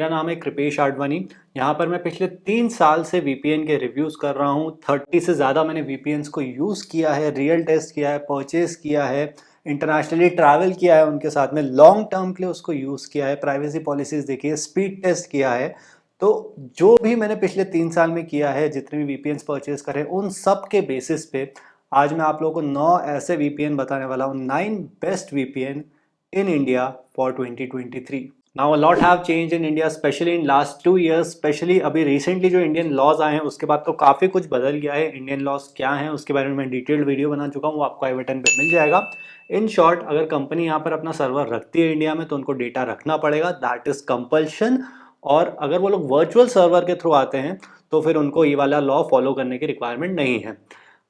मेरा नाम है कृपेश आडवाणी। यहाँ पर मैं पिछले 3 साल से वीपीएन के रिव्यूज़ कर रहा हूँ। 30 से ज़्यादा मैंने वीपीएन्स को यूज़ किया है, रियल टेस्ट किया है, परचेज किया है, इंटरनेशनली ट्रैवल किया है, उनके साथ में लॉन्ग टर्म के लिए उसको यूज़ किया है, प्राइवेसी पॉलिसीज़ देखी है, स्पीड टेस्ट किया है। तो जो भी मैंने पिछले 3 साल में किया है, जितने भी वीपीएन्स परचेज करे, उन सब के बेसिस पे आज मैं आप लोगों को 9 ऐसे वीपीएन बताने वाला हूँ, 9 best VPN in India for 2023. Now a lot have changed in India, especially in last 2 years. Especially अभी recently जो इंडियन लॉज आए हैं उसके बाद तो काफ़ी कुछ बदल गया है। इंडियन लॉज क्या हैं उसके बारे में मैं डिटेल्ड वीडियो बना चुका हूँ, वो आपको आई बटन पे मिल जाएगा। इन शॉर्ट, अगर कंपनी यहाँ पर अपना सर्वर रखती है इंडिया में तो उनको डेटा रखना पड़ेगा, दैट इज कंपल्शन। और अगर वो लोग वर्चुअल सर्वर के थ्रू आते हैं तो फिर उनको ये वाला लॉ फॉलो करने की रिक्वायरमेंट नहीं है।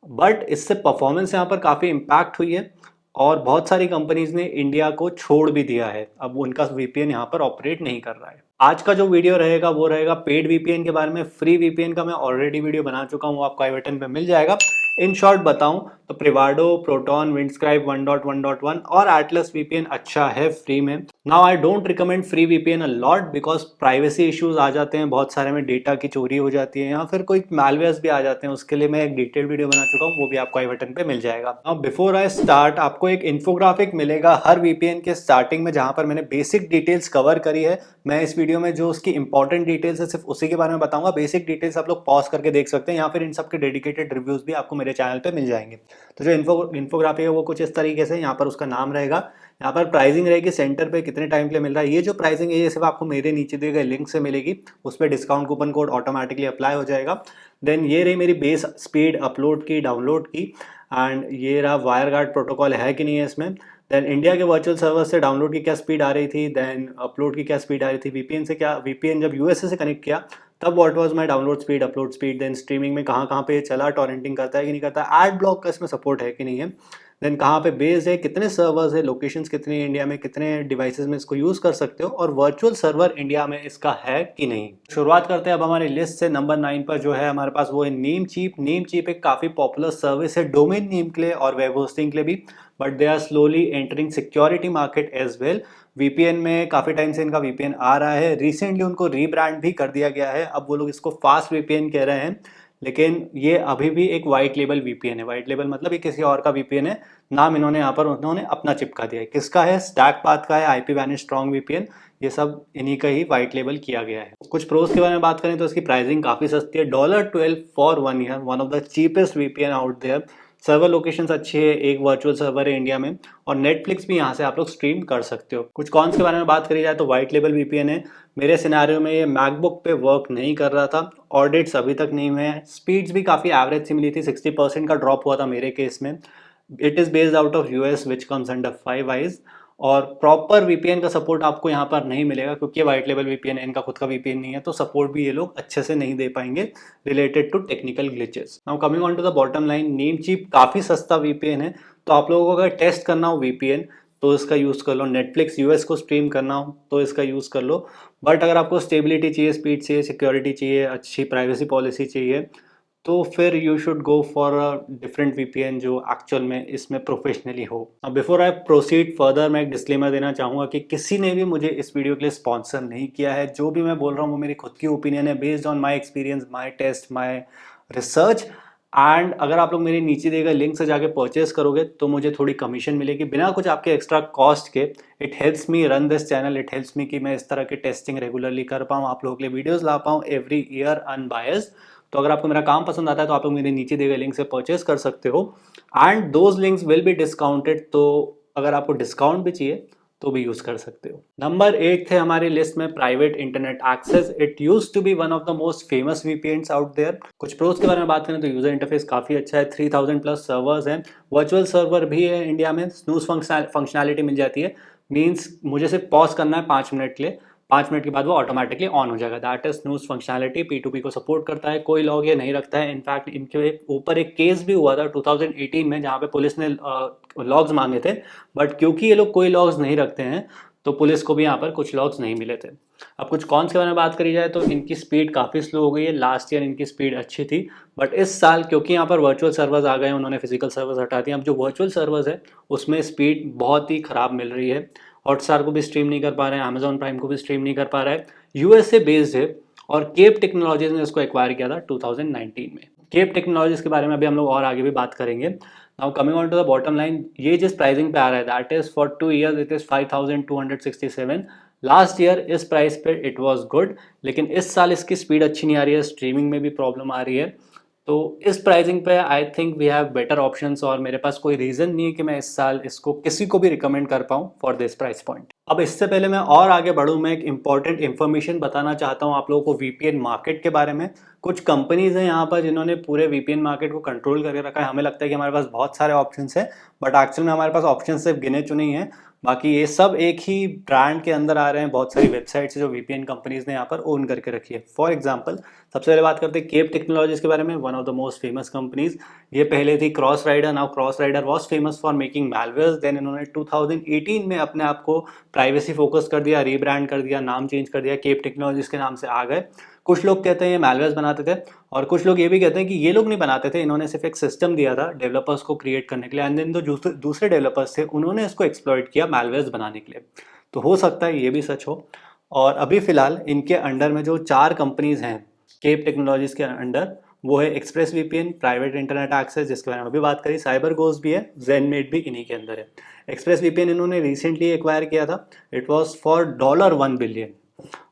बट इससे परफॉर्मेंस यहाँ पर काफ़ी इम्पैक्ट हुई है और बहुत सारी कंपनीज ने इंडिया को छोड़ भी दिया है। अब उनका वीपीएन यहाँ पर ऑपरेट नहीं कर रहा है। आज का जो वीडियो रहेगा वो रहेगा पेड वीपीएन के बारे में। फ्री वीपीएन का मैं ऑलरेडी वीडियो बना चुका हूँ, आपको आई बटन पे मिल जाएगा। इन शॉर्ट बताऊं तो प्रिवाडो, प्रोटॉन, विंडस्क्राइब 1.1.1 और एटलस वीपीएन अच्छा है फ्री में। Now I don't recommend free VPN a lot because privacy issues आ जाते हैं, बहुत सारे में डेटा की चोरी हो जाती है या फिर कोई मैलवेयर्स भी आ जाते हैं। उसके लिए मैं एक डिटेल वीडियो बना चुका हूँ, वो भी आपको आई बटन पे मिल जाएगा। नाउ बिफोर आई स्टार्ट, आपको एक इन्फोग्राफिक मिलेगा हर वीपीएन के स्टार्टिंग में, जहां पर मैंने बेसिक डिटेल्स कवर करी है। मैं इस वीडियो में जो उसकी इंपॉर्टेंट डिटेल्स है सिर्फ उसी के बारे में बताऊंगा। बेसिक डिटेल्स आप लोग पॉज करके देख सकते हैं, या फिर इन सब के डेडिकेटेड रिव्यूज भी आपको मेरे चैनल पे मिल जाएंगे। तो जो इन्फोग्राफी है वो कुछ इस तरीके से, यहाँ पर उसका नाम रहेगा, यहाँ पर प्राइसिंग रहेगी, सेंटर पे कितने टाइम के लिए मिल रहा है। ये जो प्राइसिंग है ये सिर्फ आपको मेरे नीचे दिए गए लिंक से मिलेगी, उस पर discount coupon code automatically apply हो जाएगा। देन ये रही मेरी बेस स्पीड अपलोड की, डाउनलोड की, एंड ये रहा वायर गार्ड प्रोटोकॉल है कि नहीं है इसमें। देन इंडिया के वर्चुअल सर्वर से डाउनलोड की क्या स्पीड आ रही थी, देन अपलोड की क्या स्पीड आ रही थी, वीपीएन से क्या, वीपीएन जब यूएसए से कनेक्ट किया तब what was my download speed, upload speed, then streaming में कहाँ कहाँ पे चला, टॉरेंटिंग करता है कि नहीं करता, एड ब्लॉक का इसमें सपोर्ट है कि नहीं है, देन कहाँ पे बेस है, कितने सर्वर्स है, लोकेशंस कितनी है इंडिया में, कितने डिवाइसेस में इसको यूज़ कर सकते हो, और वर्चुअल सर्वर इंडिया में इसका है कि नहीं। शुरुआत करते हैं अब हमारी लिस्ट से। नंबर 9 पर जो है हमारे पास वो है नेम चीप। नेम चीप एक काफ़ी पॉपुलर सर्विस है डोमेन नेम के लिए और वेब होस्टिंग के लिए भी, but they are slowly entering security market as well. VPN में काफ़ी टाइम से इनका वीपीएन आ रहा है, रिसेंटली उनको रीब्रांड भी कर दिया गया है, अब वो लोग इसको फास्ट वीपीएन कह रहे हैं। लेकिन ये अभी भी एक वाइट लेबल वीपीएन है। वाइट लेबल मतलब ये किसी और का वीपीएन है, नाम इन्होंने यहाँ पर उन्होंने अपना चिपका दिया है। किसका है? स्टैक पाथ का है, आईपी वैनिश स्ट्रॉन्ग वीपीएन, ये सब इन्हीं का ही वाइट लेबल किया गया है। कुछ प्रोज के बारे में बात करें तो इसकी प्राइसिंग काफ़ी सस्ती है, $12 for 1 year, one of the cheapest VPN out there. Server locations अच्छी है, एक वर्चुअल सर्वर है इंडिया में, और नेटफ्लिक्स भी यहाँ से आप लोग स्ट्रीम कर सकते हो। कुछ कॉन्स के बारे में बात करी जाए तो वाइट लेबल वीपीएन है। मेरे सिनेरियो में ये मैकबुक पे वर्क नहीं कर रहा था, ऑडिट्स अभी तक नहीं हुए हैं, स्पीड्स भी काफ़ी एवरेज सी मिली थी, 60% का ड्रॉप हुआ था मेरे केस में। It is based out of US which comes under 5 eyes, और प्रॉपर वीपीएन का सपोर्ट आपको यहाँ पर नहीं मिलेगा क्योंकि वाइट लेवल वीपीएन है, इनका खुद का वीपीएन नहीं है, तो सपोर्ट भी ये लोग अच्छे से नहीं दे पाएंगे related to technical glitches. Now coming on to the bottom line, name cheap काफ़ी सस्ता वीपीएन है, तो आप लोगों को अगर टेस्ट करना हो वीपीएन तो इसका यूज़ कर लो। नेटफ्लिक्स यूएस को स्ट्रीम करना हो तो इसका यूज़ कर लो। बट अगर आपको स्टेबिलिटी चाहिए, स्पीड चाहिए, सिक्योरिटी चाहिए, अच्छी प्राइवेसी पॉलिसी चाहिए, तो फिर you should go for a different VPN जो एक्चुअल में इसमें प्रोफेशनली हो। अब बिफोर आई प्रोसीड फर्दर, मैं एक डिस्क्लेमर देना चाहूँगा कि किसी ने भी मुझे इस वीडियो के लिए स्पॉन्सर नहीं किया है। जो भी मैं बोल रहा हूँ वो मेरी खुद की ओपिनियन है, based on my experience, my test, my research. And अगर आप लोग मेरे नीचे दिए गए लिंक से जाके परचेस करोगे तो मुझे थोड़ी कमीशन मिलेगी बिना कुछ आपके एक्स्ट्रा कॉस्ट के। It helps me run this channel, it helps me कि मैं इस तरह की टेस्टिंग रेगुलरली कर पाऊँ, आप लोगों के लिए वीडियोस ला पाऊँ एवरी ईयर अनबायस्ड। तो अगर आपको मेरा काम पसंद आता है तो आप लोग मेरे नीचे दिए गए लिंक से परचेस कर सकते हो, and those links will be discounted. तो अगर आपको डिस्काउंट भी चाहिए तो भी यूज कर सकते हो। नंबर 8 थे हमारी लिस्ट में private internet access. It used to be one of the most famous VPNs out there. कुछ प्रोज के बारे में बात करें तो यूजर इंटरफेस काफी अच्छा है, 3000 प्लस सर्वर्स हैं, वर्चुअल सर्वर भी है इंडिया में, स्नूज फंक्शनैलिटी मिल जाती है। मीन्स मुझे सिर्फ पॉज करना है 5 मिनट के लिए, 5 मिनट के बाद वो ऑटोमेटिकली ऑन हो जाएगा, that is snooze functionality. P2P को सपोर्ट करता है, कोई लॉग ये नहीं रखता है। इनफैक्ट इनके ऊपर एक केस भी हुआ था 2018 में जहाँ पे पुलिस ने लॉग्स मांगे थे, बट क्योंकि ये लोग कोई लॉग्स नहीं रखते हैं तो पुलिस को भी यहाँ पर कुछ लॉग्स नहीं मिले थे। अब कुछ कॉन्स के बारे में बात करी जाए तो इनकी स्पीड काफ़ी स्लो हो गई है। लास्ट ईयर इनकी स्पीड अच्छी थी, बट इस साल क्योंकि यहाँ पर वर्चुअल सर्वर्स आ गए, उन्होंने फिजिकल सर्वर्स हटा दिए, अब जो वर्चुअल सर्वर्स है उसमें स्पीड बहुत ही ख़राब मिल रही है। हॉटस्टार को भी स्ट्रीम नहीं कर पा रहे हैं, अमेजॉन प्राइम को भी स्ट्रीम नहीं कर पा रहा है। यूएसए बेस्ड है और केप टेक्नोलॉजीज ने इसको एक्वायर किया था 2019 में। केप टेक्नोलॉजीज के बारे में अभी हम लोग और आगे भी बात करेंगे। Now coming on to the bottom line, ये जिस प्राइसिंग पे आ रहा है that is for 2 years it is 5267। Last year इस प्राइस पे इट वाज गुड, लेकिन इस साल इसकी स्पीड अच्छी नहीं आ रही है, स्ट्रीमिंग में भी प्रॉब्लम आ रही है। तो इस प्राइसिंग पे I think we have better options और मेरे पास कोई रीज़न नहीं है कि मैं इस साल इसको किसी को भी रिकमेंड कर पाऊँ फॉर दिस प्राइस पॉइंट। अब इससे पहले मैं और आगे बढ़ूँ, मैं एक इंपॉर्टेंट इन्फॉर्मेशन बताना चाहता हूँ आप लोगों को वीपीएन मार्केट के बारे में। कुछ कंपनीज हैं यहाँ पर जिन्होंने पूरे वीपीएन मार्केट को कंट्रोल करके रखा है। हमें लगता है कि हमारे पास बहुत सारे ऑप्शंस हैं, बट एक्चुअल में हमारे पास ऑप्शन सिर्फ गिने चुने ही हैं। बाकी ये सब एक ही ब्रांड के अंदर आ रहे हैं। बहुत सारी वेबसाइट्स जो वीपीएन कंपनीज ने यहाँ पर ओन करके रखी है। फॉर एग्जांपल सबसे पहले बात करते हैं केप टेक्नोलॉजीज के बारे में, one of the most famous companies. ये पहले थी Crossrider. Now Crossrider was famous for making malwares, then इन्होंने 2018 में अपने आप को प्राइवेसी फोकस कर दिया, रीब्रांड कर दिया, नाम चेंज कर दिया, केप टेक्नोलॉजीज के नाम से आ गए। कुछ लोग कहते हैं ये मैलवेयर्स बनाते थे और कुछ लोग ये भी कहते हैं कि ये लोग नहीं बनाते थे, इन्होंने सिर्फ एक सिस्टम दिया था डेवलपर्स को क्रिएट करने के लिए, एंड देन जो दूसरे डेवलपर्स थे उन्होंने इसको एक्सप्लॉइट किया मैलवेयर्स बनाने के लिए। तो हो सकता है ये भी सच हो। और अभी फिलहाल इनके अंडर में जो 4 कंपनीज हैं केप टेक्नोलॉजीज के अंडर, वो है express VPN, private internet access जिसके बारे में अभी बात करी, साइबर गोज भी है, जेनमेट भी इन्हीं के अंदर है। एक्सप्रेस वीपीएन इन्होंने रिसेंटली एक्वायर किया था, इट वाज फॉर $1 बिलियन।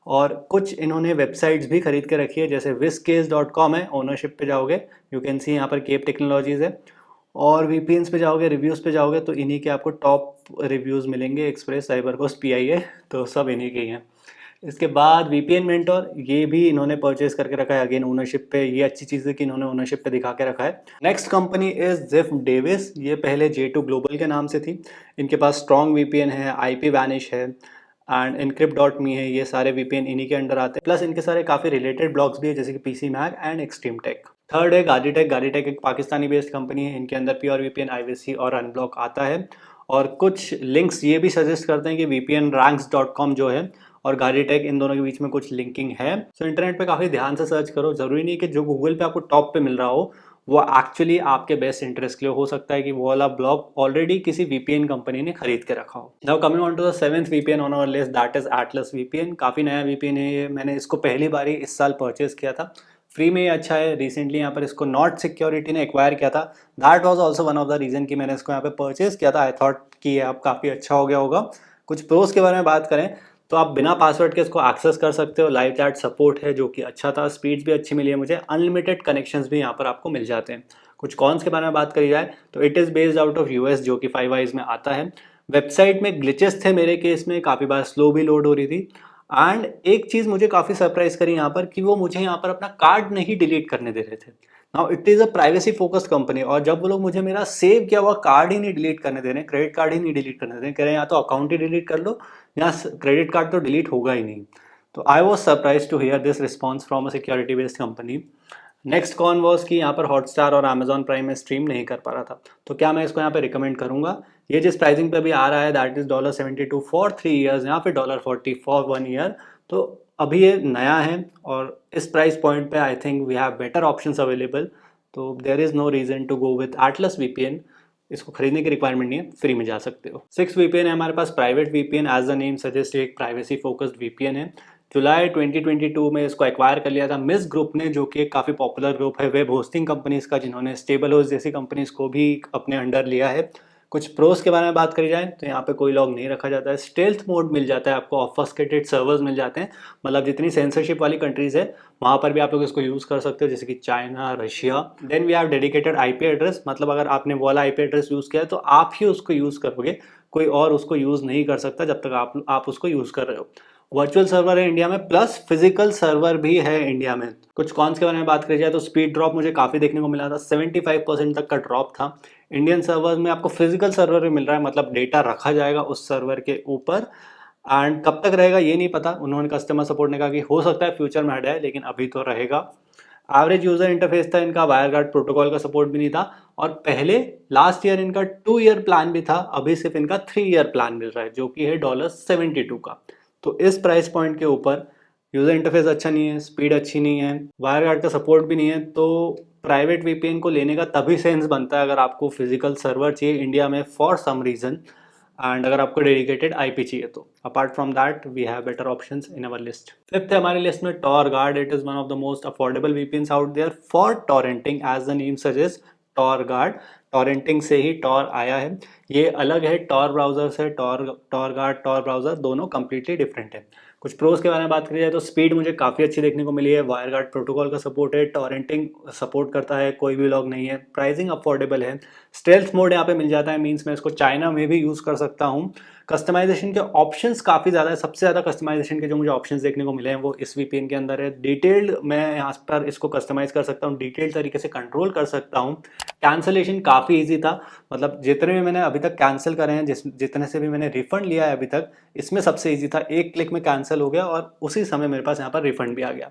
और कुछ इन्होंने वेबसाइट्स भी खरीद के रखी है, जैसे viscase.com है, ओनरशिप पे जाओगे यू कैन सी यहाँ पर केप टेक्नोलॉजीज है। और वीपीएन्स पे जाओगे, रिव्यूज़ पे जाओगे तो इन्हीं के आपको टॉप रिव्यूज़ मिलेंगे, एक्सप्रेस, साइबरकोस, पीआईए, तो सब इन्हीं के ही हैं। इसके बाद वीपीएन मेंटोर, ये भी इन्होंने परचेज करके रखा है, अगेन ओनरशिप पे। ये अच्छी चीज़ है कि इन्होंने ओनरशिप पे दिखा के रखा है। Next company is GIF Davis, ये पहले J2 ग्लोबल के नाम से थी। इनके पास स्ट्रॉन्ग वीपीएन है, आईपी वैनिश है एंड encrypt.me है, ये सारे वीपीएन इन्हीं के अंडर आते हैं। प्लस इनके सारे काफ़ी रिलेटेड ब्लॉग्स भी है, जैसे कि PC Mag and extreme tech. Third है गाडीटेक। गाडीटेक एक पाकिस्तानी बेस्ड कंपनी है, इनके अंदर प्योर वीपीएन, आईवीसी और अनब्लॉक आता है। और कुछ लिंक्स ये भी सजेस्ट करते हैं कि vpnranks.com जो है और गाडीटेक, इन दोनों के बीच में कुछ लिंकिंग है। सो इंटरनेट पे काफ़ी ध्यान से सर्च करो, ज़रूरी नहीं कि जो गूगल पे आपको टॉप पे मिल रहा हो वो एक्चुअली आपके बेस्ट इंटरेस्ट के लिए हो सकता है कि वो वाला ब्लॉग ऑलरेडी किसी वीपीएन कंपनी ने खरीद के रखा हो। Now coming on to the 7th VPN on our list, that is Atlas VPN. काफ़ी नया वीपीएन है ये, मैंने इसको पहली बार ही इस साल परचेज किया था, फ्री में ही अच्छा है। रिसेंटली यहाँ पर इसको नॉट सिक्योरिटी ने एक्वायर किया था, that was also one of the reason कि मैंने इसको यहाँ पे परचेज किया था। आई थॉट कि ये अब काफ़ी अच्छा हो गया होगा। कुछ प्रोस के बारे में बात करें तो आप बिना पासवर्ड के इसको एक्सेस कर सकते हो, लाइव चैट सपोर्ट है जो कि अच्छा था, स्पीड्स भी अच्छी मिली है मुझे, अनलिमिटेड कनेक्शंस भी यहाँ पर आपको मिल जाते हैं। कुछ कॉन्स के बारे में बात करी जाए तो it is based out of US जो कि 5 आइज में आता है। वेबसाइट में ग्लिचेस थे मेरे केस में, काफ़ी बार स्लो भी लोड हो रही थी। एंड एक चीज़ मुझे काफ़ी सरप्राइज करी यहाँ पर कि वो मुझे यहाँ पर अपना कार्ड नहीं डिलीट करने दे रहे थे। Now it is a privacy focused company, और जब वो लोग मुझे मेरा सेव किया हुआ कार्ड ही नहीं डिलीट करने दे रहे हैं, क्रेडिट कार्ड ही नहीं डिलीट करने दे रहे हैं, कह रहे हैं या तो अकाउंट ही डिलीट कर लो या क्रेडिट कार्ड तो डिलीट होगा ही नहीं। तो I was surprise to hear this response from a security based company. Next con was कि यहाँ पर हॉटस्टार और अमेजॉन प्राइम में स्ट्रीम नहीं कर पा रहा था, तो क्या मैं इसको यहाँ पे रिकमेंड करूँगा? ये जिस प्राइसिंग पे अभी आ रहा है दैट इज़ $72 फॉर 3 ईयर्स, यहाँ पे $40 फॉर 1 ईयर। तो अभी ये नया है और इस प्राइस पॉइंट पे I think we have better options available. तो there is no reason to go with Atlas VPN. इसको खरीदने की रिक्वायरमेंट नहीं है, फ्री में जा सकते हो। 6 वीपीएन है हमारे पास, private VPN, as the name suggest एक प्राइवेसी फोकस्ड वीपीएन है। जुलाई 2022 में इसको एक्वायर कर लिया था मिस ग्रुप ने, जो कि एक काफ़ी पॉपुलर ग्रुप है वेब होस्टिंग कंपनीज का, जिन्होंने स्टेबल होस्ट जैसी कंपनीज को भी अपने अंडर लिया है। कुछ प्रोस के बारे में बात करी जाए तो यहाँ पे कोई लॉग नहीं रखा जाता है, स्टेल्थ मोड मिल जाता है आपको, ऑफस्केटेड सर्वर्स मिल जाते हैं, मतलब जितनी सेंसरशिप वाली कंट्रीज है वहाँ पर भी आप लोग इसको यूज़ कर सकते हो, जैसे कि China, Russia. Then we have dedicated IP address, मतलब अगर आपने वो वाला आईपी एड्रेस यूज़ किया है तो आप ही उसको यूज़ करोगे, कोई और उसको यूज़ नहीं कर सकता जब तक आप उसको यूज़ कर रहे हो। वर्चुअल सर्वर है इंडिया में, प्लस फिजिकल सर्वर भी है इंडिया में। कुछ कॉन्स के बारे में बात करी जाए तो स्पीड ड्रॉप मुझे काफ़ी देखने को मिला था, 75% तक का ड्रॉप था। इंडियन सर्वर में आपको फिजिकल सर्वर भी मिल रहा है, मतलब डेटा रखा जाएगा उस सर्वर के ऊपर, एंड कब तक रहेगा ये नहीं पता। उन्होंने कस्टमर सपोर्ट ने कहा कि हो सकता है फ्यूचर में हट जाए, लेकिन अभी तो रहेगा। एवरेज यूजर इंटरफेस था इनका, वायरगार्ड प्रोटोकॉल का सपोर्ट भी नहीं था, और पहले लास्ट ईयर इनका 2 ईयर प्लान भी था, अभी सिर्फ इनका 3 ईयर प्लान मिल रहा है जो कि है $72 का। तो इस प्राइस पॉइंट के ऊपर यूजर इंटरफेस अच्छा नहीं है, स्पीड अच्छी नहीं है, वायरगार्ड का सपोर्ट भी नहीं है, तो प्राइवेट वीपीएन को लेने का तभी सेंस बनता है अगर आपको फिजिकल सर्वर चाहिए इंडिया में फॉर सम रीजन। एंड अगर आपको डेडिकेटेड आईपी चाहिए तो apart from that we have better options in our list. Fifth है हमारी लिस्ट में TorGuard. It is one of the most affordable VPNs out there for torrenting as the name suggest. TorGuard, torrenting से ही Tor आया है। ये अलग है टॉर ब्राउजर से। टॉर गार्ड, टॉर ब्राउजर दोनों कंप्लीटली डिफरेंट है। कुछ प्रोज के बारे में बात करी जाए तो स्पीड मुझे काफ़ी अच्छी देखने को मिली है। वायर गार्ड प्रोटोकॉल का सपोर्ट है, टॉरेंटिंग सपोर्ट करता है, कोई भी लॉग नहीं है, प्राइसिंग अफोर्डेबल है, स्टेल्थ मोड यहाँ पे मिल जाता है, मीन्स मैं इसको चाइना में भी यूज़ कर सकता हूँ। कस्टमाइजेशन के ऑप्शंस काफ़ी ज़्यादा है। सबसे ज़्यादा कस्टमाइजेशन के जो मुझे ऑप्शंस देखने को मिले हैं वो इस वीपीएन के अंदर है। डिटेल्ड मैं यहाँ पर इसको कस्टमाइज कर सकता हूँ, डिटेल्ड तरीके से कंट्रोल कर सकता हूँ। कैंसलेशन काफ़ी ईजी था, मतलब जितने भी मैंने अभी तक कैंसिल करे हैं, जितने से भी मैंने रिफंड लिया है अभी तक, इसमें सबसे ईजी था। एक क्लिक में कैंसिल हो गया और उसी समय मेरे पास यहाँ पर रिफंड भी आ गया।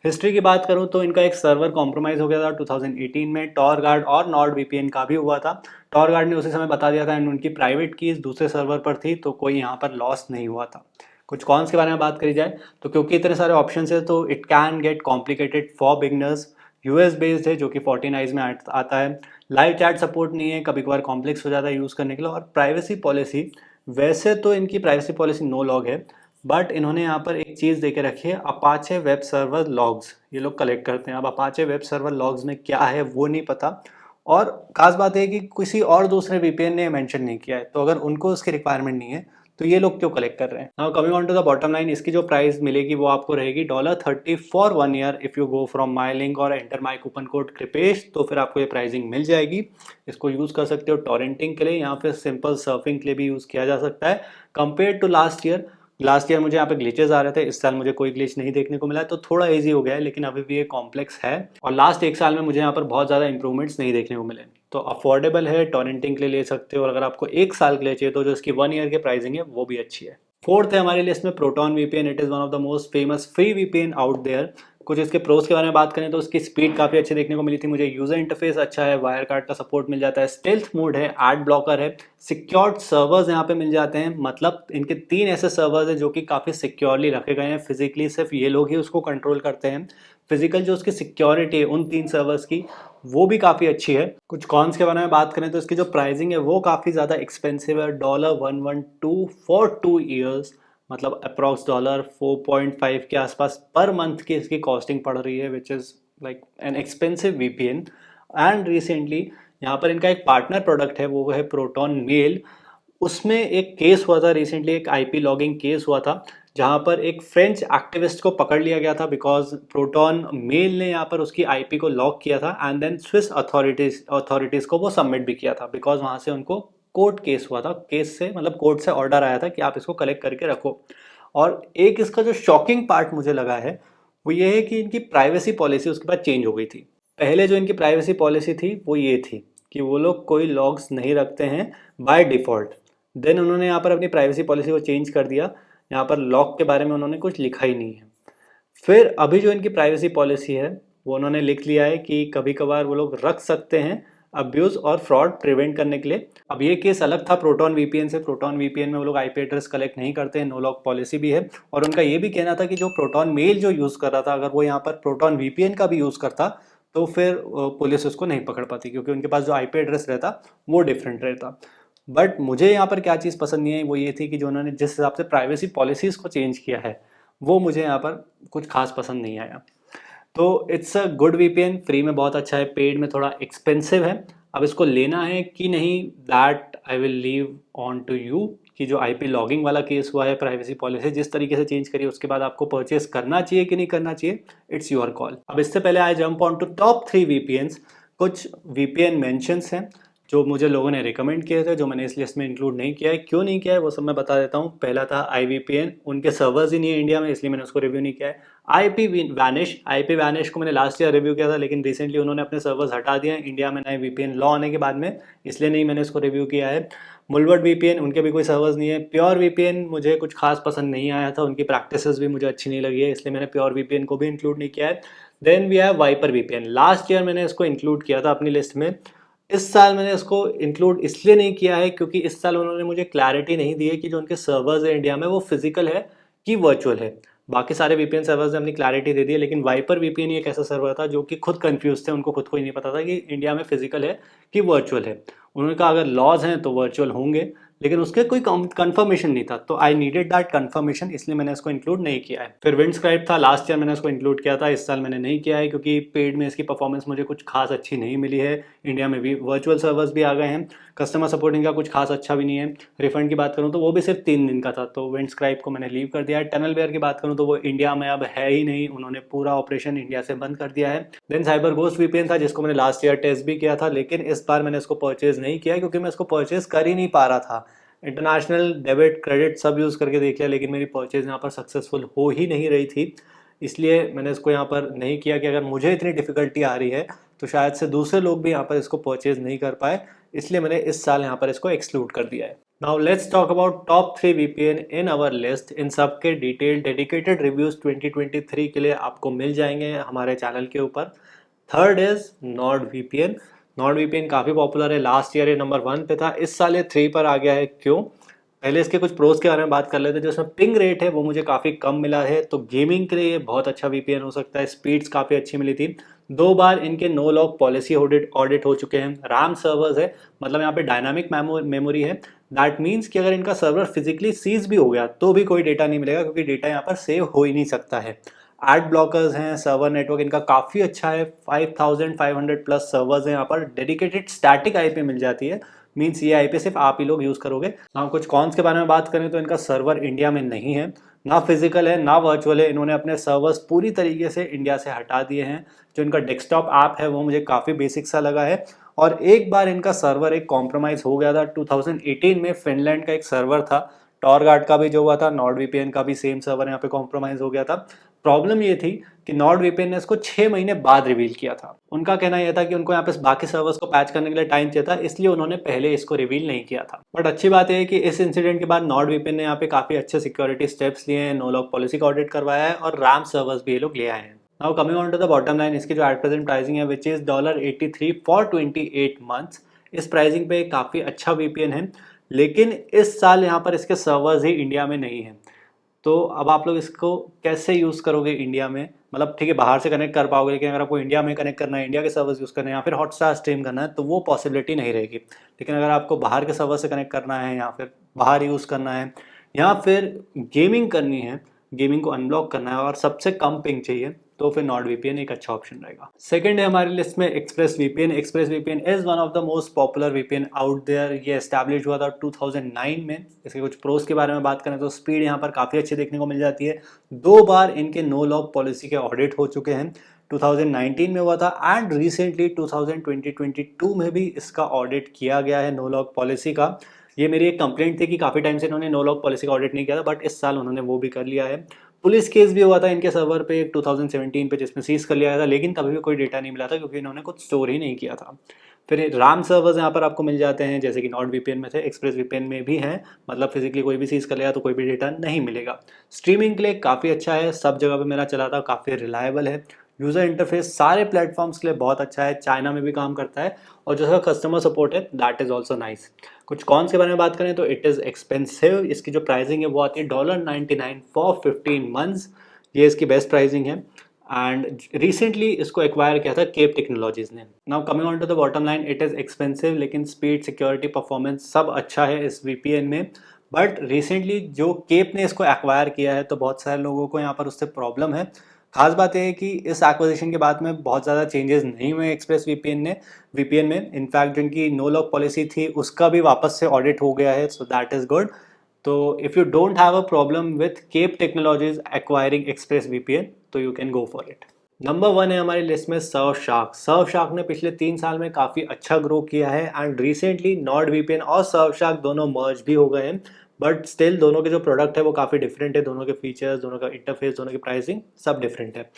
हिस्ट्री की बात करूं तो इनका एक सर्वर कॉम्प्रोमाइज़ हो गया था 2018 में। टॉर गार्ड और नॉर्ड वीपीएन का भी हुआ था। टॉर गार्ड ने उसी समय बता दिया था एंड उनकी प्राइवेट कीज दूसरे सर्वर पर थी, तो कोई यहाँ पर लॉस नहीं हुआ था। कुछ कॉन्स के बारे में बात करी जाए तो क्योंकि इतने सारे ऑप्शन है तो it can get complicated for beginners. US based है जो कि 14 आइज में आता है। लाइव चैट सपोर्ट नहीं है, कभी कभार कॉम्प्लेक्स हो जाता है यूज़ करने के लिए। और प्राइवेसी पॉलिसी, वैसे तो इनकी प्राइवेसी पॉलिसी नो लॉग है, बट इन्होंने यहाँ पर एक चीज़ देके रखी है, अपाचे वेब सर्वर लॉग्स ये लोग कलेक्ट करते हैं। अब अपाचे वेब सर्वर लॉग्स में क्या है वो नहीं पता, और खास बात है कि किसी और दूसरे वीपीएन ने मेंशन नहीं किया है, तो अगर उनको उसकी रिक्वायरमेंट नहीं है तो ये लोग क्यों कलेक्ट कर रहे हैं। Now coming on to the bottom line, इसकी जो प्राइस मिलेगी वो आपको रहेगी $30 for 1 year if you go from my link और enter my coupon code Kripesh, तो फिर आपको ये प्राइसिंग मिल जाएगी। इसको यूज़ कर सकते हो टॉरेंटिंग के लिए या फिर सिंपल सर्फिंग के लिए भी यूज़ किया जा सकता है। कंपेयर टू लास्ट ईयर मुझे यहाँ पे ग्लिचेस आ रहे थे, इस साल मुझे कोई ग्लिच नहीं देखने को मिला है, तो थोड़ा इजी हो गया है, लेकिन अभी भी ये कॉम्प्लेक्स है। और लास्ट एक साल में मुझे यहाँ पर बहुत ज़्यादा इंप्रूवमेंट्स नहीं देखने को मिले, तो अफोर्डेबल है, टॉरेंटिंग के लिए ले सकते हो। और अगर आपको एक साल के लिए चाहिए तो जो इसकी 1 ईयर की प्राइसिंग है वो भी अच्छी है। फोर्थ है हमारी लिस्ट में Proton VPN. It is one of the most famous free VPN out there. कुछ इसके प्रोज के बारे में बात करें तो उसकी स्पीड काफ़ी अच्छी देखने को मिली थी मुझे, यूजर इंटरफेस अच्छा है, वायर कार्ड का सपोर्ट मिल जाता है, स्टेल्थ मोड है, एड ब्लॉकर है, सिक्योर्ड सर्वर्स यहाँ पे मिल जाते हैं। मतलब इनके 3 ऐसे सर्वर्स हैं जो कि काफ़ी सिक्योरली रखे गए हैं, फिजिकली सिर्फ ये लोग ही उसको कंट्रोल करते हैं। फिजिकल जो उसकी सिक्योरिटी है उन 3 सर्वर्स की वो भी काफ़ी अच्छी है। कुछ कॉन्स के बारे में बात करें तो इसकी जो प्राइसिंग है वो काफ़ी ज़्यादा एक्सपेंसिव है, $112 फॉर 2 ईयर्स, मतलब अप्रॉक्स $4.5 के आसपास पर मंथ की इसकी कॉस्टिंग पड़ रही है, which is like an expensive VPN. And recently यहाँ पर इनका एक पार्टनर प्रोडक्ट है, वो है प्रोटॉन मेल। उसमें एक केस हुआ था रिसेंटली, एक आईपी लॉगिंग केस हुआ था जहाँ पर एक फ्रेंच एक्टिविस्ट को पकड़ लिया गया था बिकॉज प्रोटॉन मेल ने यहाँ पर उसकी आईपी को लॉक किया था एंड देन स्विस अथॉरिटीज़ को वो सबमिट भी किया था बिकॉज वहाँ से उनको कोर्ट केस हुआ था। केस से मतलब कोर्ट से ऑर्डर आया था कि आप इसको कलेक्ट करके रखो। और एक इसका जो शॉकिंग पार्ट मुझे लगा है वो ये है कि इनकी प्राइवेसी पॉलिसी उसके बाद चेंज हो गई थी। पहले जो इनकी प्राइवेसी पॉलिसी थी वो ये थी कि वो लोग कोई लॉग्स नहीं रखते हैं बाय डिफ़ॉल्ट। देन उन्होंने यहाँ पर अपनी प्राइवेसी पॉलिसी को चेंज कर दिया, यहाँ पर लॉक के बारे में उन्होंने कुछ लिखा ही नहीं है। फिर अभी जो इनकी प्राइवेसी पॉलिसी है वो उन्होंने लिख लिया है कि कभी कभार वो लोग रख सकते हैं अब्यूज़ और फ्रॉड प्रिवेंट करने के लिए। अब ये केस अलग था प्रोटॉन वीपीएन से। प्रोटॉन वीपीएन में वो लोग आईपी एड्रेस कलेक्ट नहीं करते हैं, नो लॉक पॉलिसी भी है। और उनका ये भी कहना था कि जो प्रोटॉन मेल जो यूज़ कर रहा था अगर वो यहाँ पर प्रोटॉन वीपीएन का भी यूज़ करता तो फिर पुलिस उसको नहीं पकड़ पाती क्योंकि उनके पास जो आईपी एड्रेस रहता वो डिफरेंट रहता। बट मुझे यहाँ पर क्या चीज़ पसंद नहीं आई वो ये थी कि जो उन्होंने जिस हिसाब से प्राइवेसी पॉलिसीज़ को चेंज किया है वो मुझे यहाँ पर कुछ खास पसंद नहीं आया। तो it's a good VPN, free में बहुत अच्छा है, पेड में थोड़ा एक्सपेंसिव है। अब इसको लेना है कि नहीं, that I will leave on to you. कि जो आईपी लॉगिंग वाला केस हुआ है, प्राइवेसी पॉलिसी जिस तरीके से चेंज करी उसके बाद आपको परचेस करना चाहिए कि नहीं करना चाहिए, इट्स योर कॉल। अब इससे पहले I jump on to top 3 VPNs. कुछ वीपीएन मेंशंस हैं जो मुझे लोगों ने रिकमेंड किए थे, जो मैंने इस लिस्ट में इंक्लूड नहीं किया है। क्यों नहीं किया है वो सब मैं बता देता हूँ। पहला था IVPN, उनके सर्वर्स ही नहीं है इंडिया में इसलिए मैंने उसको रिव्यू नहीं किया है। आईपी वैनिश को मैंने लास्ट ईयर रिव्यू किया था लेकिन रिसेंटली उन्होंने अपने सर्वर्स हटा दिए हैं इंडिया में नए VPN लॉ आने के बाद में, इसलिए नहीं मैंने इसको रिव्यू किया है। मुलवर्ड VPN, उनके भी कोई सर्वर्स नहीं है। प्योर VPN मुझे कुछ खास पसंद नहीं आया था, उनकी प्रैक्टिसेस भी मुझे अच्छी नहीं लगी है, इसलिए मैंने प्योर VPN को भी इंक्लूड नहीं किया है। Then we have Viper VPN। Last year मैंने इसको इंक्लूड किया था अपनी लिस्ट में। इस साल मैंने इसको इंक्लूड इसलिए नहीं किया है क्योंकि इस साल उन्होंने मुझे क्लैरिटी नहीं दी है कि जो उनके सर्वर्स है इंडिया में वो फिजिकल है कि वर्चुअल है। बाकी सारे VPN सर्वर्स ने अपनी क्लैरिटी दे दी है, लेकिन वाइपर VPN एक ऐसा सर्वर था जो कि खुद कंफ्यूज थे, उनको खुद को ही नहीं पता था कि इंडिया में फिजिकल है कि वर्चुअल है। उन्होंने कहा अगर लॉज हैं तो वर्चुअल होंगे, लेकिन उसके कोई कंफर्मेशन नहीं था, तो आई नीडेड दैट कंफर्मेशन, इसलिए मैंने इसको इंक्लूड नहीं किया है। फिर विंडस्क्राइब था, लास्ट ईयर मैंने इसको इंक्लूड किया था, इस साल मैंने नहीं किया है क्योंकि पेड में इसकी परफॉर्मेंस मुझे कुछ खास अच्छी नहीं मिली है। इंडिया में भी वर्चुअल सर्वर्स भी आ गए हैं, कस्टमर सपोर्टिंग का कुछ खास अच्छा भी नहीं है। रिफंड की बात करूँ तो वो भी सिर्फ 3 दिन का था, तो विंडस्क्राइब को मैंने लीव कर दिया है। टनल वेयर की बात करूँ तो वो इंडिया में अब है ही नहीं, उन्होंने पूरा ऑपरेशन इंडिया से बंद कर दिया है। देन साइबर गोस्ट वीपीएन था, जिसको मैंने लास्ट ईयर टेस्ट भी किया था, लेकिन इस बार मैंने इसको परचेज नहीं किया क्योंकि मैं इसको परचेज कर ही नहीं पा रहा था। इंटरनेशनल डेबिट क्रेडिट सब यूज़ करके देख लिया, लेकिन मेरी परचेज यहाँ पर सक्सेसफुल हो ही नहीं रही थी। इसलिए मैंने इसको यहाँ पर नहीं किया कि अगर मुझे इतनी डिफ़िकल्टी आ रही है तो शायद से दूसरे लोग भी यहाँ पर इसको परचेज नहीं कर पाए, इसलिए मैंने इस साल यहाँ पर इसको एक्सक्लूड कर दिया है। Now let's talk about top 3 VPN in our list. इन सब के डिटेल डेडिकेटेड रिव्यूज़ 2023 के लिए आपको मिल जाएंगे हमारे चैनल के ऊपर। Third is Nord VPN. Nord VPN काफ़ी पॉपुलर है, लास्ट ईयर ये नंबर 1 पे था, इस साल ये 3 पर आ गया है। क्यों? पहले इसके कुछ प्रोज के बारे में बात कर लेते हैं। जो इसमें पिंग रेट है वो मुझे काफ़ी कम मिला है, तो गेमिंग के लिए ये बहुत अच्छा वीपीएन हो सकता है। स्पीड्स काफ़ी अच्छी मिली थी। 2 बार इनके नो लॉग पॉलिसी ऑडिट हो चुके हैं। रैम सर्वर्स है, मतलब यहाँ पे डायनामिक मेमोरी है। दैट मीन्स कि अगर इनका सर्वर फिजिकली सीज भी हो गया तो भी कोई डेटा नहीं मिलेगा, क्योंकि डेटा यहाँ पर सेव हो ही नहीं सकता है। एड ब्लॉकर्स हैं, सर्वर नेटवर्क इनका काफ़ी अच्छा है। 5500 प्लस सर्वर्स हैं यहाँ पर। डेडिकेटेड स्टैटिक आईपी मिल जाती है, मीन्स ये आईपी सिर्फ आप ही लोग यूज़ करोगे। हाँ, कुछ कॉन्स के बारे में बात करें तो इनका सर्वर इंडिया में नहीं है, ना फिजिकल है ना वर्चुअल है। इन्होंने अपने सर्वर्स पूरी तरीके से इंडिया से हटा दिए हैं। जो इनका डेस्कटॉप ऐप है वो मुझे काफ़ी बेसिक सा लगा है। और एक बार इनका सर्वर एक कॉम्प्रोमाइज़ हो गया था 2018 में। फिनलैंड का एक सर्वर था, टॉरगार्ड का भी जो हुआ था, नॉर्ड वीपीएन का भी सेम सर्वर यहाँ पे कॉम्प्रोमाइज़ हो गया था। प्रॉब्लम ये थी कि नॉर्ड वीपीएन ने इसको 6 महीने बाद रिवील किया था। उनका कहना यह था कि उनको यहाँ पे बाकी सर्वर्स को पैच करने के लिए टाइम चाहिए था, इसलिए उन्होंने पहले इसको रिवील नहीं किया था। बट अच्छी बात है कि इस इंसिडेंट के बाद नॉर्ड वीपीएन ने यहाँ पे काफ़ी अच्छे सिक्योरिटी स्टेप्स लिए हैं, नो लॉग पॉलिसी का ऑडिट करवाया है और रैम सर्वर्स भी ये लोग ले आए हैं। Now coming on to the bottom line, इसकी जो एट प्रेजेंट प्राइसिंग है विच इज़ $83 फॉर 28 मंथ्स। इस प्राइसिंग पे काफ़ी अच्छा वीपीएन है, लेकिन इस साल यहाँ पर इसके सर्वर्स ही इंडिया में नहीं है। तो अब आप लोग इसको कैसे यूज़ करोगे इंडिया में? मतलब ठीक है, बाहर से कनेक्ट कर पाओगे, लेकिन अगर आपको इंडिया में कनेक्ट करना है, इंडिया के सर्वर्स यूज़ करना है या फिर हॉटस्टार स्ट्रीम करना है, तो वो पॉसिबिलिटी नहीं रहेगी। लेकिन अगर आपको बाहर के सर्वर से कनेक्ट करना है या फिर बाहर यूज़ करना है या फिर गेमिंग करनी है, गेमिंग को अनब्लॉक करना है और सबसे कम पिंग चाहिए, तो फिर नॉर्ड वीपीएन एक अच्छा ऑप्शन रहेगा। सेकंड है हमारी लिस्ट में express VPN. Express VPN is one of the most popular VPN out there. ये एस्टैब्लिश हुआ था 2009 में। इसके कुछ प्रोज के बारे में बात करें तो स्पीड यहाँ पर काफ़ी अच्छी देखने को मिल जाती है। 2 बार इनके नो लॉग पॉलिसी के ऑडिट हो चुके हैं। 2019 में हुआ था एंड रिसेंटली 2022 में भी इसका ऑडिट किया गया है नो लॉग पॉलिसी का। ये मेरी एक कंप्लेंट थी कि काफ़ी टाइम से इन्होंने नो लॉग पॉलिसी का ऑडिट नहीं किया था, बट इस साल उन्होंने वो भी कर लिया है। पुलिस केस भी हुआ था इनके सर्वर पे 2017 पे, जिसमें सीज कर लिया गया था, लेकिन तभी भी कोई डेटा नहीं मिला था क्योंकि इन्होंने कुछ स्टोर ही नहीं किया था। फिर राम सर्वर्स यहाँ पर आपको मिल जाते हैं, जैसे कि नॉर्ड वीपीएन में थे, एक्सप्रेस वीपीएन में भी हैं। मतलब फिजिकली कोई भी सीज कर लिया तो कोई भी डेटा नहीं मिलेगा। स्ट्रीमिंग के लिए काफ़ी अच्छा है, सब जगह पे मेरा चला था, काफ़ी रिलायबल है। यूज़र इंटरफेस सारे प्लेटफॉर्म्स के लिए बहुत अच्छा है, चाइना में भी काम करता है। और जो इसका कस्टमर सपोर्ट है दैट इज़ ऑल्सो नाइस। कुछ कॉन्स के बारे में बात करें तो इट इज़ एक्सपेंसिव। इसकी जो प्राइसिंग है वो आती है $99 फॉर 15 मंथ्स। ये इसकी बेस्ट प्राइसिंग है। एंड रिसेंटली इसको एक्वायर किया था केप टेक्नोलॉजीज ने। Now coming on to the bottom line, it is expensive, लेकिन स्पीड, सिक्योरिटी, परफॉर्मेंस सब अच्छा है इस वीपीएन में। बट रिसेंटली जो केप ने इसको एक्वायर किया है तो बहुत सारे लोगों को यहाँ पर उससे प्रॉब्लम है। खास बात यह है कि इस एक्विजिशन के बाद में बहुत ज़्यादा चेंजेस नहीं हुए एक्सप्रेस वीपीएन में। इनफैक्ट जिनकी नो लॉक पॉलिसी थी उसका भी वापस से ऑडिट हो गया है, सो दैट इज़ गुड। तो if you don't have a problem with Kape Technologies acquiring Express VPN, तो you can go for it. Number 1 है हमारी लिस्ट में सर्फशार्क। सर्फशार्क ने पिछले 3 साल में काफ़ी अच्छा ग्रो किया है एंड रिसेंटली नॉर्ड वीपीएन और सर्फशार्क दोनों मर्ज भी हो गए हैं। बट स्टिल दोनों के जो प्रोडक्ट है वो काफ़ी डिफरेंट है, दोनों के फीचर्स, दोनों का इंटरफेस, दोनों की प्राइसिंग सब डिफरेंट है।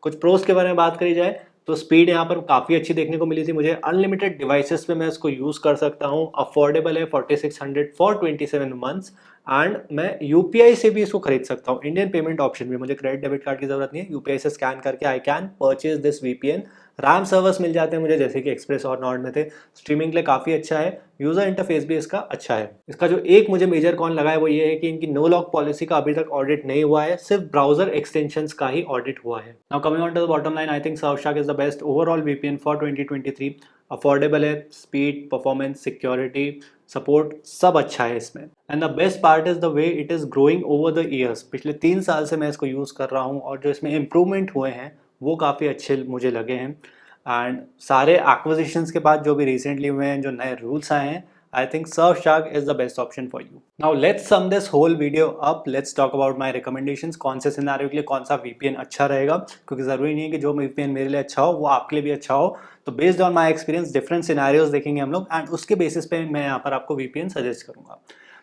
कुछ प्रोस के बारे में बात करी जाए तो स्पीड यहाँ पर काफ़ी अच्छी देखने को मिली थी मुझे। अनलिमिटेड डिवाइसेस पे मैं इसको यूज़ कर सकता हूँ। अफोर्डेबल है 4600 फॉर 27 मंथ्स। एंड मैं यूपीआई से भी इसको खरीद सकता हूँ, इंडियन पेमेंट ऑप्शन भी। मुझे क्रेडिट डेबिट कार्ड की ज़रूरत नहीं है, यूपीआई से स्कैन करके I can purchase this VPN RAM servers मिल जाते हैं मुझे जैसे कि एक्सप्रेस और नॉर्ड में थे। स्ट्रीमिंग के लिए काफ़ी अच्छा है, यूज़र इंटरफेस भी इसका अच्छा है। इसका जो एक मुझे मेजर कॉन लगा है वो ये है कि इनकी नो लॉक पॉलिसी का अभी तक ऑडिट नहीं हुआ है, सिर्फ ब्राउजर एक्सटेंशंस का ही ऑडिट हुआ है। Now coming on to the bottom line, I think Surfshark is the best overall VPN for 2023। Affordable है, स्पीड, परफॉर्मेंस, सिक्योरिटी, सपोर्ट सब अच्छा है इसमें। And the best part is the way it is growing over the years. पिछले 3 साल से मैं इसको यूज़ कर रहा हूँ और जो इसमें इम्प्रूवमेंट हुए हैं वो काफ़ी अच्छे मुझे लगे हैं। एंड सारे एक्विजिशंस के बाद जो भी रिसेंटली हुए हैं, जो नए रूल्स आए हैं, I think Surfshark is the best option for you. Now let's sum this whole video up. Let's talk about my recommendations. कौन से सिनेरियो के लिए कौन सा VPN अच्छा रहेगा, क्योंकि ज़रूरी नहीं है कि जो VPN मेरे लिए अच्छा हो वो आपके लिए भी अच्छा हो। तो based on my experience different scenarios देखेंगे हम लोग एंड उसके बेसिस पे मैं यहाँ पर आपको VPN सजेस्ट करूँगा।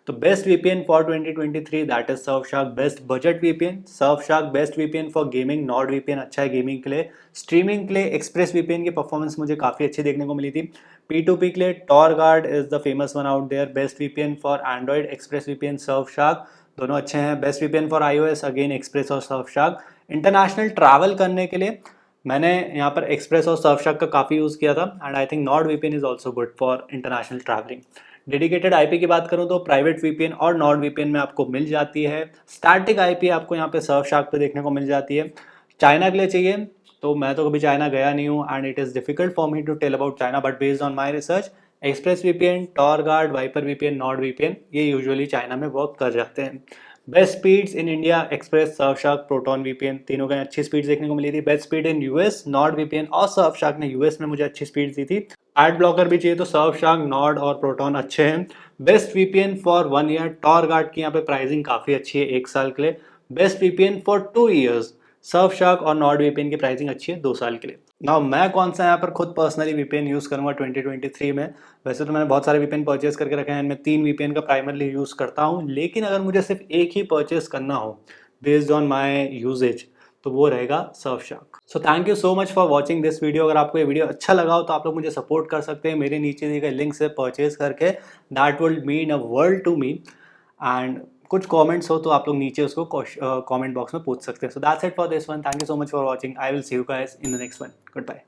तो best VPN for 2023 that is Surfshark। Best budget VPN Surfshark। Best VPN for gaming NordVPN अच्छा है गेमिंग के लिए। स्ट्रीमिंग के लिए ExpressVPN की परफॉर्मेंस मुझे काफ़ी अच्छी देखने को मिली थी। P2P के लिए TorGuard is the famous one out there. Best VPN for Android ExpressVPN Surfshark, दोनों अच्छे हैं। Best VPN for iOS again express और Surfshark। इंटरनेशनल ट्रैवल करने के लिए मैंने यहाँ पर एक्सप्रेस और Surfshark का काफ़ी यूज़ किया था and I think NordVPN is also good for international travelling. Dedicated IP की बात करूं तो प्राइवेट वीपीएन और नॉर्ड वीपीएन में आपको मिल जाती है। स्टैटिक आईपी आपको यहाँ पे सर्फशार्क पे देखने को मिल जाती है। चाइना के लिए चाहिए तो मैं तो कभी चाइना गया नहीं हूँ and it is difficult for me to tell about China, but based on my research express VPN, TorGuard, Viper VPN, Nord VPN ये यूजुअली चाइना में वर्क कर जाते हैं। Best speeds in India express, Surfshark, Proton VPN, तीनों के अच्छी speeds देखने को मिली थी। Best speed in US Nord VPN और सर्फशार्क ने यूएस में मुझे अच्छी स्पीड दी थी। एड ब्लॉकर भी चाहिए तो सर्फशार्क, नॉर्ड और प्रोटॉन अच्छे हैं। बेस्ट वीपीएन फॉर 1 ईयर टॉरगार्ड की यहाँ पे प्राइसिंग काफ़ी अच्छी है 1 साल के लिए। Best VPN for 2 years Surfshark और नॉर्ड वीपीएन की प्राइसिंग अच्छी है 2 साल के लिए। नाउ मैं कौन सा यहाँ पर खुद पर्सनली वीपीएन यूज़ करूँगा 2023 में। वैसे तो मैंने बहुत सारे वीपीएन परचेज करके रखे हैं, मैं 3 वीपीएन का प्राइमरली यूज़ करता हूँ, लेकिन अगर मुझे सिर्फ एक ही परचेज करना हो बेस्ड ऑन माई यूजेज तो वो रहेगा Surfshark. So thank you so much for watching this video. अगर आपको ये वीडियो अच्छा लगा हो तो आप लोग मुझे सपोर्ट कर सकते हैं मेरे नीचे दिए गए लिंक से परचेज करके। That will mean a world to me. And कुछ कमेंट्स हो तो आप लोग नीचे उसको कमेंट बॉक्स में पूछ सकते हैं। So that's it for this one. Thank you so much for watching. I will see you guys in the next one. Good bye.